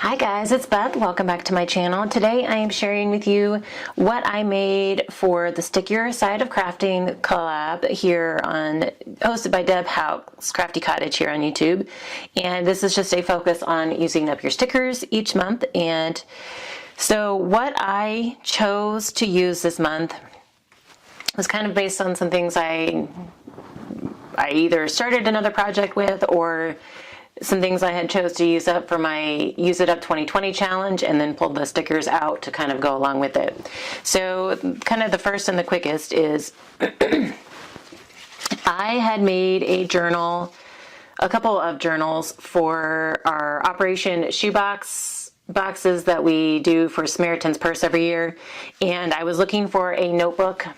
Hi guys, it's Beth. Welcome back to my channel. Today I am sharing with you what I made for the Stickier side of crafting collab here hosted by Houck's Crafty Cottage here on YouTube. And this is just a focus on using up your stickers each month. And so what I chose to use this month was kind of based on some things I either started another project with or some things I had chose to use up for my Use It Up 2020 challenge, and then pulled the stickers out to kind of go along with it. So kind of the first and the quickest is I had made a couple of journals for our Operation Shoebox boxes that we do for Samaritan's Purse every year, and I was looking for a notebook,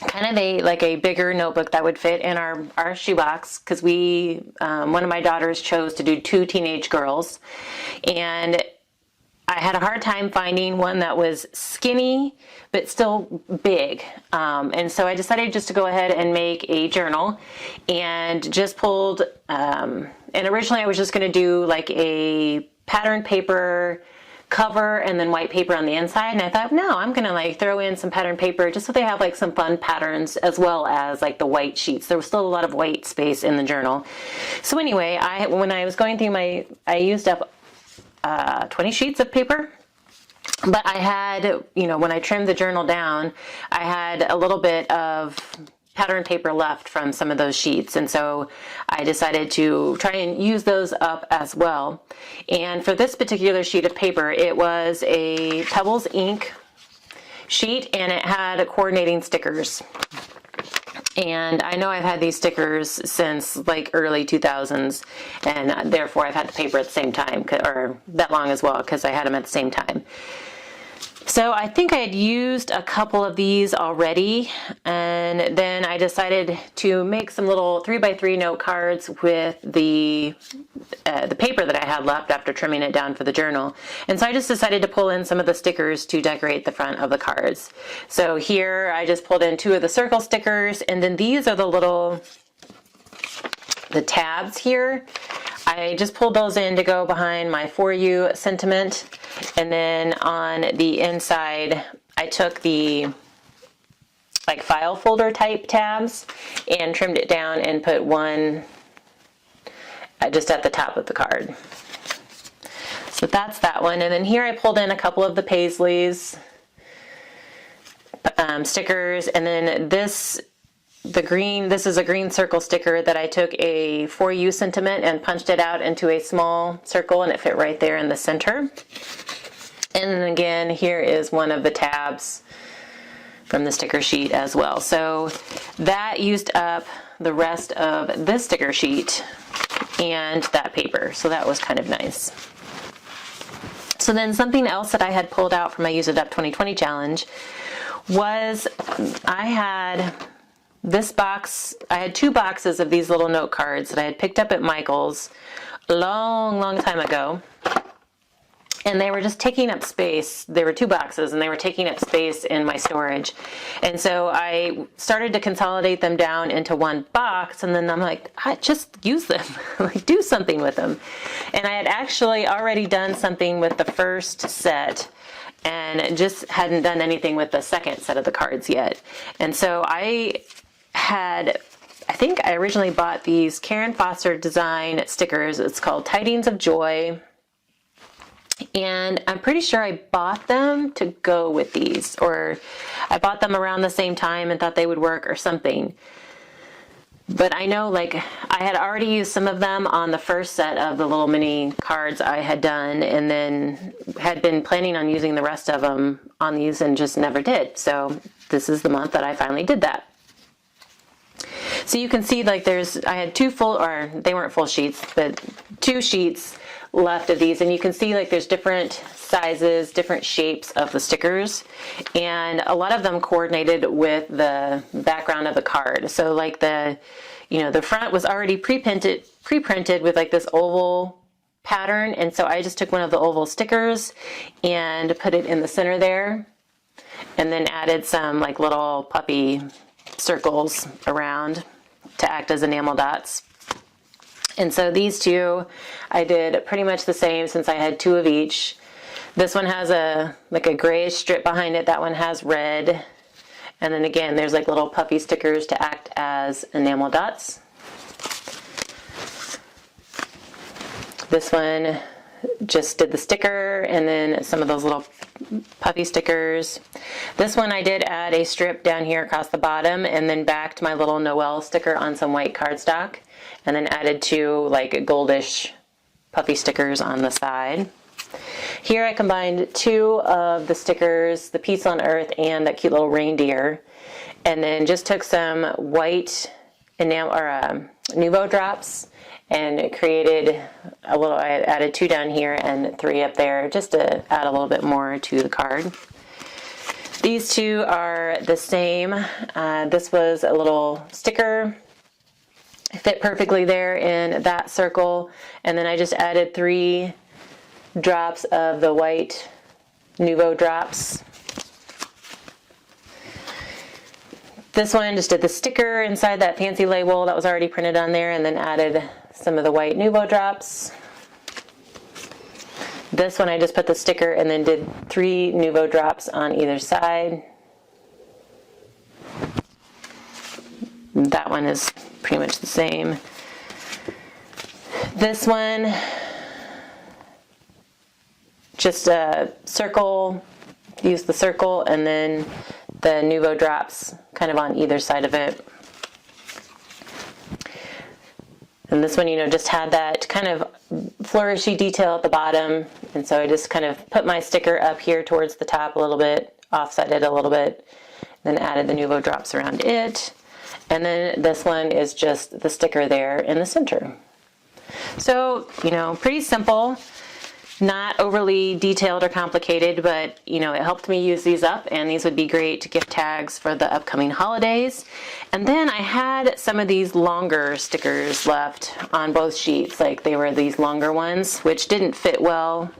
kind of a bigger notebook that would fit in our shoebox, because one of my daughters chose to do 2 teenage girls, and I had a hard time finding one that was skinny but still big, and so I decided just to go ahead and make a journal, and just pulled and originally I was just going to do like a pattern paper cover and then white paper on the inside, and I thought, no, I'm gonna like throw in some pattern paper just so they have like some fun patterns as well as like the white sheets. There was still a lot of white space in the journal. So anyway, when I was going through I used up 20 sheets of paper, but I had, when I trimmed the journal down, I had a little bit of pattern paper left from some of those sheets, and so I decided to try and use those up as well. And for this particular sheet of paper, it was a Pebbles ink sheet, and it had coordinating stickers. And I know I've had these stickers since like early 2000s, and therefore I've had the paper at the same time, or that long as well, because I had them at the same time. So I think I had used a couple of these already, and then I decided to make some little 3x3 note cards with the paper that I had left after trimming it down for the journal. And so I just decided to pull in some of the stickers to decorate the front of the cards. So here I just pulled in 2 of the circle stickers, and then these are the tabs here. I just pulled those in to go behind my For You sentiment, and then on the inside I took the like file folder type tabs and trimmed it down and put one just at the top of the card. So that's that one. And then here I pulled in a couple of the Paisleys stickers, and then this is a green circle sticker that I took a For You sentiment and punched it out into a small circle, and it fit right there in the center. And then again, here is one of the tabs from the sticker sheet as well. So that used up the rest of this sticker sheet and that paper. So that was kind of nice. So then something else that I had pulled out from my Use It Up 2020 challenge was I had this box. I had 2 boxes of these little note cards that I had picked up at Michael's a long time ago, and they were just taking up space. There were 2 boxes, and they were taking up space in my storage, and so I started to consolidate them down into one box, and then I'm like, I just use them. Like, do something with them. And I had actually already done something with the first set, and just hadn't done anything with the second set of the cards yet. And so I think I originally bought these Karen Foster design stickers. It's called Tidings of Joy, and I'm pretty sure I bought them to go with these, or I bought them around the same time and thought they would work or something. But I know, like, I had already used some of them on the first set of the little mini cards I had done, and then had been planning on using the rest of them on these and just never did. So this is the month that I finally did that. So you can see, like, I had 2 full, or they weren't full sheets, but 2 sheets left of these, and you can see like there's different sizes, different shapes of the stickers, and a lot of them coordinated with the background of the card. So like the front was already pre-printed with like this oval pattern, and so I just took one of the oval stickers and put it in the center there, and then added some like little puppy circles around to act as enamel dots. And so these two, I did pretty much the same since I had 2 of each. This one has like a grayish strip behind it. That one has red. And then again, there's like little puffy stickers to act as enamel dots. This one just did the sticker and then some of those little puffy stickers. This one I did add a strip down here across the bottom and then backed my little Noel sticker on some white cardstock and then added 2 like goldish puffy stickers on the side. Here I combined 2 of the stickers, the Peace on Earth and that cute little reindeer, and then just took some white enamel or Nuvo drops and created a little, I added 2 down here and 3 up there just to add a little bit more to the card. These 2 are the same. This was a little sticker, fit perfectly there in that circle, and then I just added 3 drops of the white Nuvo drops. This one just did the sticker inside that fancy label that was already printed on there and then added some of the white Nuvo drops. This one I just put the sticker and then did 3 Nuvo drops on either side. That one is pretty much the same. This one, just a circle, use the circle and then the Nuvo drops kind of on either side of it. And this one, you know, just had that kind of flourishy detail at the bottom. And so I just kind of put my sticker up here towards the top a little bit, offset it a little bit, then added the Nuvo drops around it. And then this one is just the sticker there in the center. So, you know, pretty simple. Not overly detailed or complicated, but you know, it helped me use these up, and these would be great gift tags for the upcoming holidays. And then I had some of these longer stickers left on both sheets, like they were these longer ones, which didn't fit well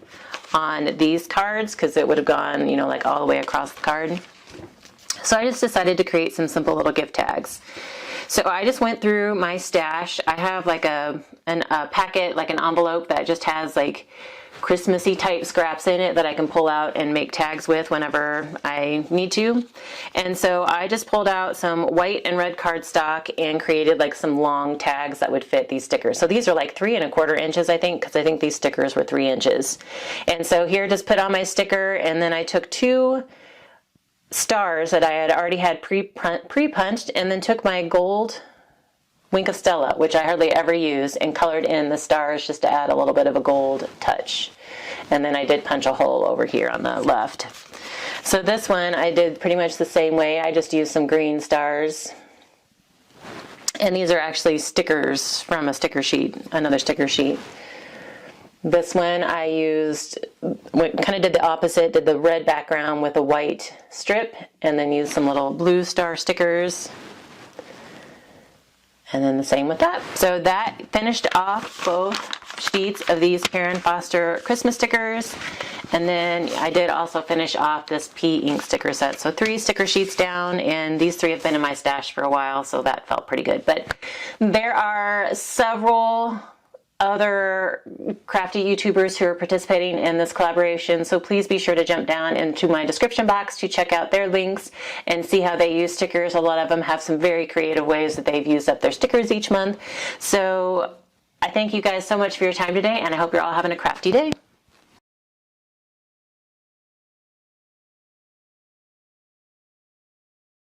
on these cards because it would have gone, you know, like all the way across the card. So I just decided to create some simple little gift tags. So I just went through my stash. I have like a packet, like an envelope that just has like Christmassy type scraps in it that I can pull out and make tags with whenever I need to. And so I just pulled out some white and red cardstock and created like some long tags that would fit these stickers. So these are like 3 1/4 inches, I think, because I think these stickers were 3 inches. And so here, just put on my sticker, and then I took 2 stars that I had already had pre-punched and then took my gold Wink of Stella, which I hardly ever use, and colored in the stars just to add a little bit of a gold touch. And then I did punch a hole over here on the left. So this one I did pretty much the same way. I just used some green stars. And these are actually stickers from a sticker sheet, another sticker sheet. This one I used, kind of did the opposite, did the red background with a white strip, and then used some little blue star stickers. And then the same with that. So that finished off both sheets of these Karen Foster Christmas stickers. And then I did also finish off this P ink sticker set. So 3 sticker sheets down, and these 3 have been in my stash for a while, so that felt pretty good. But there are several other crafty YouTubers who are participating in this collaboration, so please be sure to jump down into my description box to check out their links and see how they use stickers. A lot of them have some very creative ways that they've used up their stickers each month. So I thank you guys so much for your time today, and I hope you're all having a crafty day.